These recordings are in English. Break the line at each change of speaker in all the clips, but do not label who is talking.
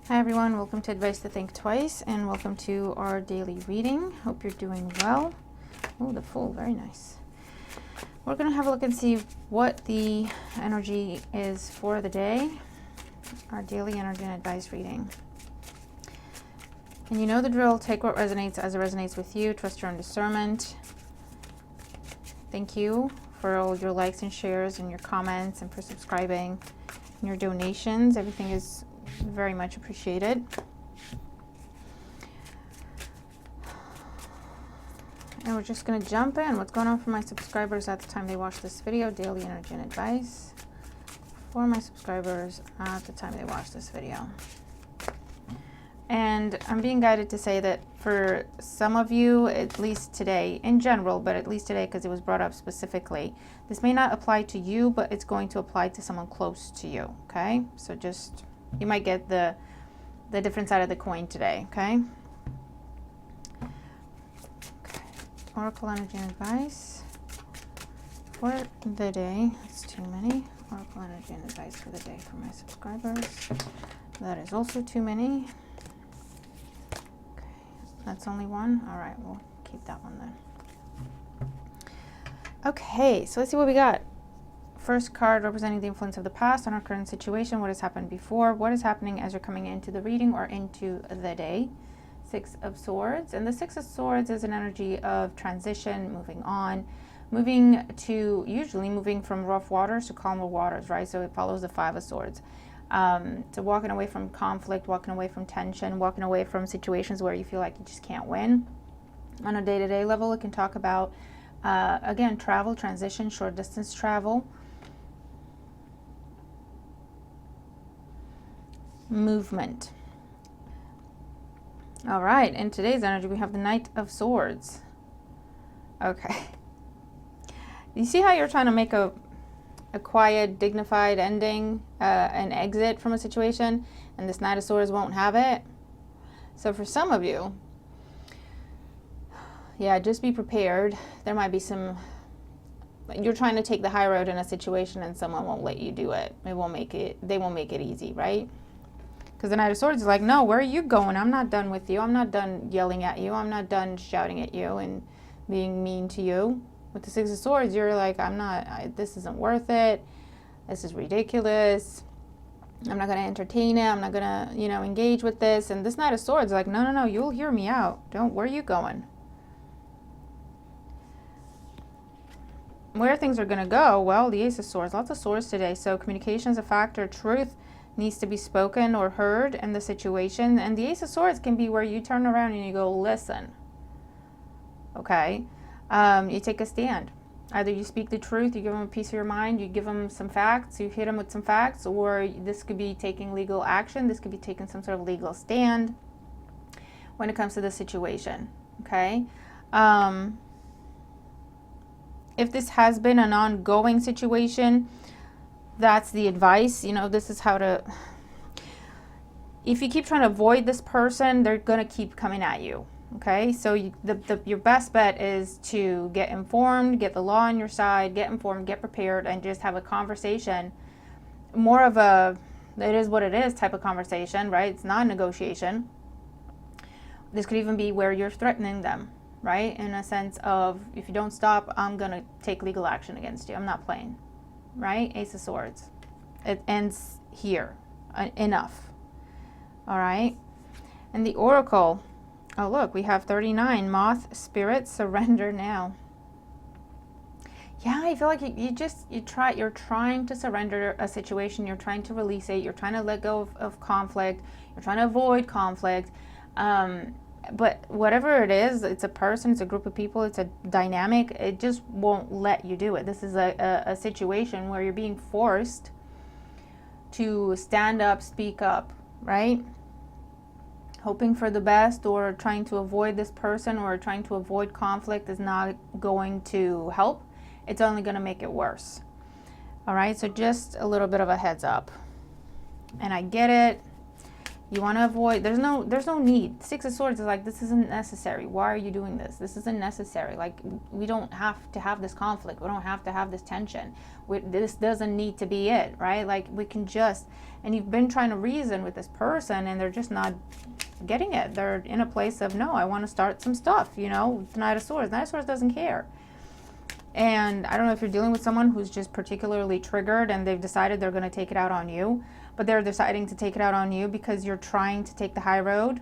Hi everyone, welcome to Advice to Think Twice, and welcome to our daily reading. Hope you're doing well. Oh, the Fool, very nice. We're going to have a look and see what the energy is for the day. Our daily energy and advice reading. And you know the drill, take what resonates as it resonates with you. Trust your own discernment. Thank you for all your likes and shares and your comments and for subscribing and your donations. Everything is very much appreciated. And we're just going to jump in. What's going on for my subscribers at the time they watch this video? Daily energy and advice for my subscribers at the time they watch this video. And I'm being guided to say that for some of you, at least today, in general, but at least today because it was brought up specifically, this may not apply to you, but it's going to apply to someone close to you, okay? So just, you might get the different side of the coin today, okay? Oracle energy and advice for the day. That's too many. Oracle energy and advice for the day for my subscribers. That is also too many. Okay, that's only one. All right, we'll keep that one then. Okay, so let's see what we got. First card representing the influence of the past on our current situation. What has happened before? What is happening as you're coming into the reading or into the day? Six of Swords. And the Six of Swords is an energy of transition, moving on, usually moving from rough waters to calmer waters, right? So it follows the Five of Swords. So walking away from conflict, walking away from tension, walking away from situations where you feel like you just can't win. On a day-to-day level, it can talk about, again, travel, transition, short distance travel, movement. All right, in today's energy, we have the Knight of Swords. Okay. You see how you're trying to make a quiet, dignified ending, an exit from a situation, and this Knight of Swords won't have it? So for some of you, yeah, just be prepared. There might be some, you're trying to take the high road in a situation and someone won't let you do it. They won't make it easy, right? Because the Knight of Swords is like, no, where are you going? I'm not done with you. I'm not done yelling at you. I'm not done shouting at you and being mean to you. With the Six of Swords, you're like, this isn't worth it. This is ridiculous. I'm not going to entertain it. I'm not going to, engage with this. And this Knight of Swords is like, no, you'll hear me out. Where are you going? Where things are going to go? Well, the Ace of Swords, lots of swords today. So communication is a factor. Truth needs to be spoken or heard in the situation. And the Ace of Swords can be where you turn around and you go, listen. Okay? You take a stand. Either you speak the truth, you give them a piece of your mind, you give them some facts, you hit them with some facts, or this could be taking legal action. This could be taking some sort of legal stand when it comes to the situation. Okay? If this has been an ongoing situation, that's the advice. This is how to, if you keep trying to avoid this person, they're going to keep coming at you. Okay, so your best bet is to get informed, get the law on your side, get informed, get prepared, and just have a conversation. More of a, it is what it is type of conversation, right? It's not a negotiation. This could even be where you're threatening them, right? In a sense of, if you don't stop, I'm going to take legal action against you. I'm not playing, right? Ace of Swords. It ends here. Enough. All right. And the Oracle. Oh, look, we have 39. Moth, Spirit, surrender now. Yeah, I feel like you're trying to surrender a situation. You're trying to release it. You're trying to let go of conflict. You're trying to avoid conflict. But whatever it is, it's a person, it's a group of people, it's a dynamic. It just won't let you do it. This is a situation where you're being forced to stand up, speak up, right? Hoping for the best or trying to avoid this person or trying to avoid conflict is not going to help. It's only going to make it worse. All right, so just a little bit of a heads up. And I get it. You want to avoid, there's no need. Six of Swords is like, this isn't necessary. Why are you doing this? This isn't necessary. Like, we don't have to have this conflict. We don't have to have this tension. This doesn't need to be it, right? Like, we can just, and you've been trying to reason with this person and they're just not getting it. They're in a place of, no, I want to start some stuff, you know, the Knight of Swords. Knight of Swords doesn't care. And I don't know if you're dealing with someone who's just particularly triggered and they've decided they're going to take it out on you, but they're deciding to take it out on you because you're trying to take the high road.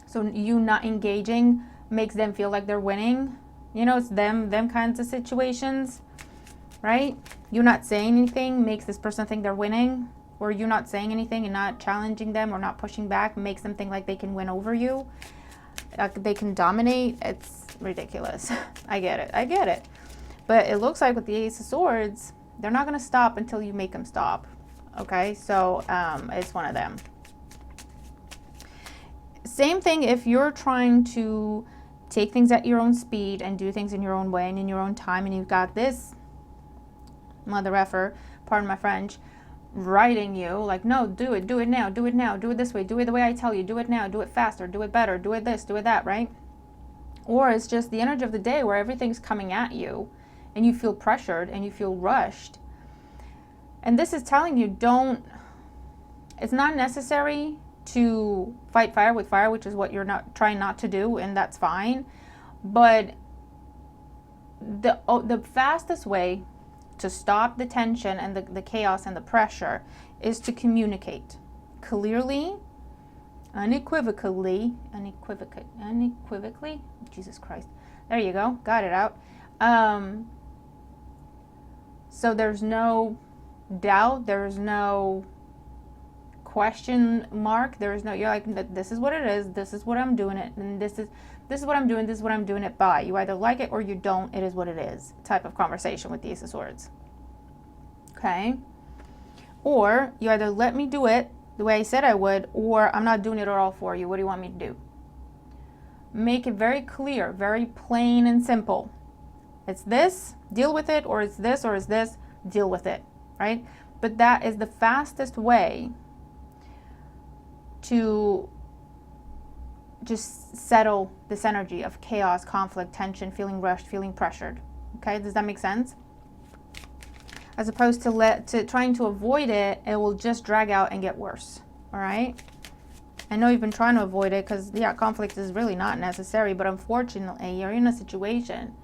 So you not engaging makes them feel like they're winning. You know, it's them kinds of situations, right? You not saying anything makes this person think they're winning, or you not saying anything and not challenging them or not pushing back makes them think like they can win over you. They can dominate. It's ridiculous. I get it. But it looks like with the Ace of Swords, they're not going to stop until you make them stop. Okay, so it's one of them. Same thing if you're trying to take things at your own speed and do things in your own way and in your own time, and you've got this mother effer, pardon my French, writing you like, no, do it now, do it this way, do it the way I tell you, do it now, do it faster, do it better, do it this, do it that, right? Or it's just the energy of the day where everything's coming at you and you feel pressured and you feel rushed. And this is telling you, it's not necessary to fight fire with fire, which is what you're not trying not to do, and that's fine. But the fastest way to stop the tension and the chaos and the pressure is to communicate clearly, unequivocally, Jesus Christ. There you go, got it out. So there's no doubt, there's no question mark, there's no, you're like, this is what it is, this is what I'm doing it, and this is what I'm doing, this is what I'm doing it by. You either like it or you don't, it is what it is type of conversation with the Ace of Swords. Okay? Or you either let me do it the way I said I would, or I'm not doing it at all for you. What do you want me to do? Make it very clear, very plain and simple. It's this, deal with it, or it's this, deal with it, right? But that is the fastest way to just settle this energy of chaos, conflict, tension, feeling rushed, feeling pressured. Okay, does that make sense? As opposed to trying to avoid it, it will just drag out and get worse. All right? I know you've been trying to avoid it because, yeah, conflict is really not necessary, but unfortunately, you're in a situation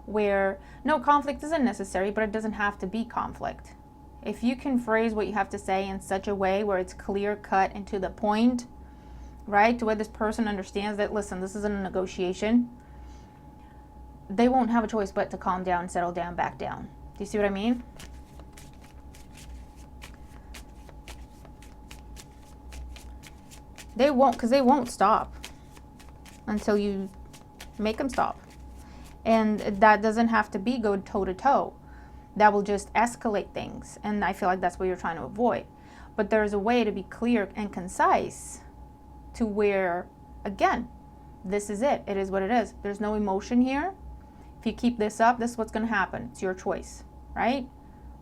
where, no, conflict isn't necessary, but it doesn't have to be conflict. If you can phrase what you have to say in such a way where it's clear cut and to the point, right, to where this person understands that, listen, this isn't a negotiation, they won't have a choice but to calm down, settle down, back down. Do you see what I mean? They won't, because they won't stop until you make them stop. And that doesn't have to be go toe to toe. That will just escalate things. And I feel like that's what you're trying to avoid. But there's a way to be clear and concise to where, again, this is it. It is what it is. There's no emotion here. If you keep this up, this is what's going to happen. It's your choice, right?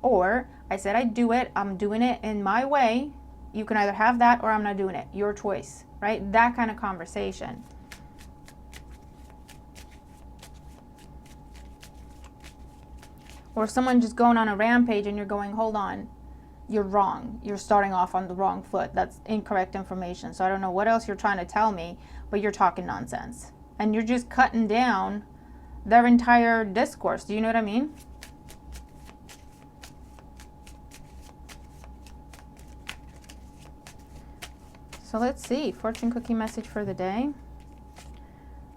Or I said I'd do it. I'm doing it in my way. You can either have that or I'm not doing it. Your choice, right? That kind of conversation. Or someone just going on a rampage and you're going, hold on, you're wrong. You're starting off on the wrong foot. That's incorrect information. So I don't know what else you're trying to tell me, but you're talking nonsense. And you're just cutting down their entire discourse. Do you know what I mean? So let's see, fortune cookie message for the day.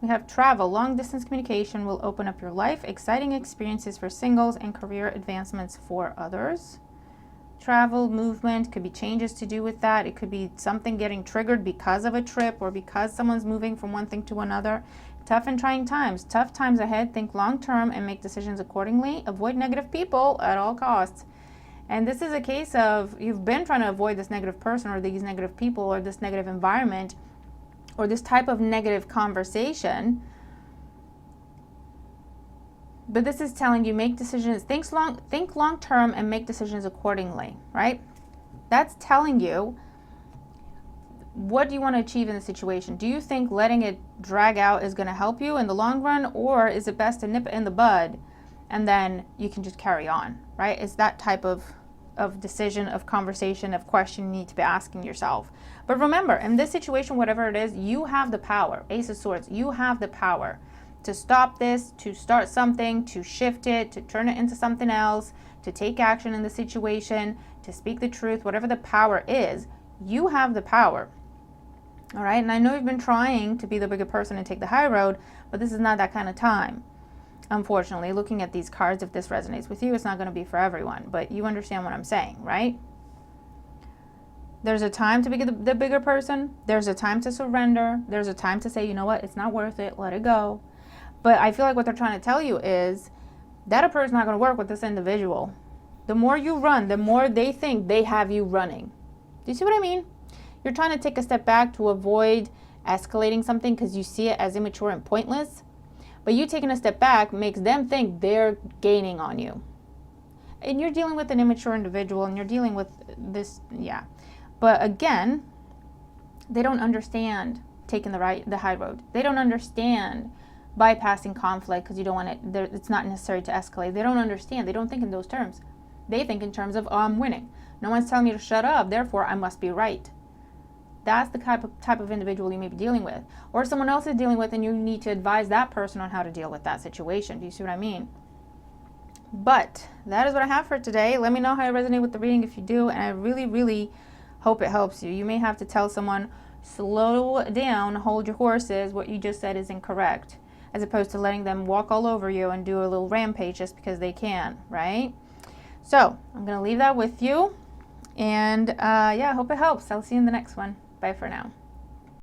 We have travel. Long distance communication will open up your life. Exciting experiences for singles and career advancements for others. Travel, movement, could be changes to do with that. It could be something getting triggered because of a trip or because someone's moving from one thing to another. Tough and trying times. Tough times ahead. Think long term and make decisions accordingly. Avoid negative people at all costs. And this is a case of you've been trying to avoid this negative person or these negative people or this negative environment or this type of negative conversation. But this is telling you make decisions, think long term and make decisions accordingly, right? That's telling you what do you want to achieve in the situation? Do you think letting it drag out is going to help you in the long run, or is it best to nip it in the bud and then you can just carry on, right? It's that type of decision, of conversation, of question you need to be asking yourself. But remember, in this situation, whatever it is, you have the power. Ace of Swords, you have the power to stop this, to start something, to shift it, to turn it into something else, to take action in the situation, to speak the truth, whatever the power is, you have the power. All right, and I know you've been trying to be the bigger person and take the high road, but this is not that kind of time. Unfortunately, looking at these cards, if this resonates with you, it's not going to be for everyone, but you understand what I'm saying, right? There's a time to be the bigger person. There's a time to surrender. There's a time to say, you know what, it's not worth it, let it go. But I feel like what they're trying to tell you is that approach is not going to work with this individual. The more you run, the more they think they have you running. Do you see what I mean? You're trying to take a step back to avoid escalating something because you see it as immature and pointless. But you taking a step back makes them think they're gaining on you. And you're dealing with an immature individual and you're dealing with this, yeah. But again, they don't understand taking the high road. They don't understand bypassing conflict because you don't want it, it's not necessary to escalate. They don't understand. They don't think in those terms. They think in terms of, oh, I'm winning. No one's telling me to shut up, therefore I must be right. That's the type of individual you may be dealing with. Or someone else is dealing with and you need to advise that person on how to deal with that situation. Do you see what I mean? But that is what I have for today. Let me know how you resonate with the reading if you do. And I really, really hope it helps you. You may have to tell someone, slow down, hold your horses. What you just said is incorrect. As opposed to letting them walk all over you and do a little rampage just because they can, right? So I'm going to leave that with you. And yeah, I hope it helps. I'll see you in the next one. Bye for now.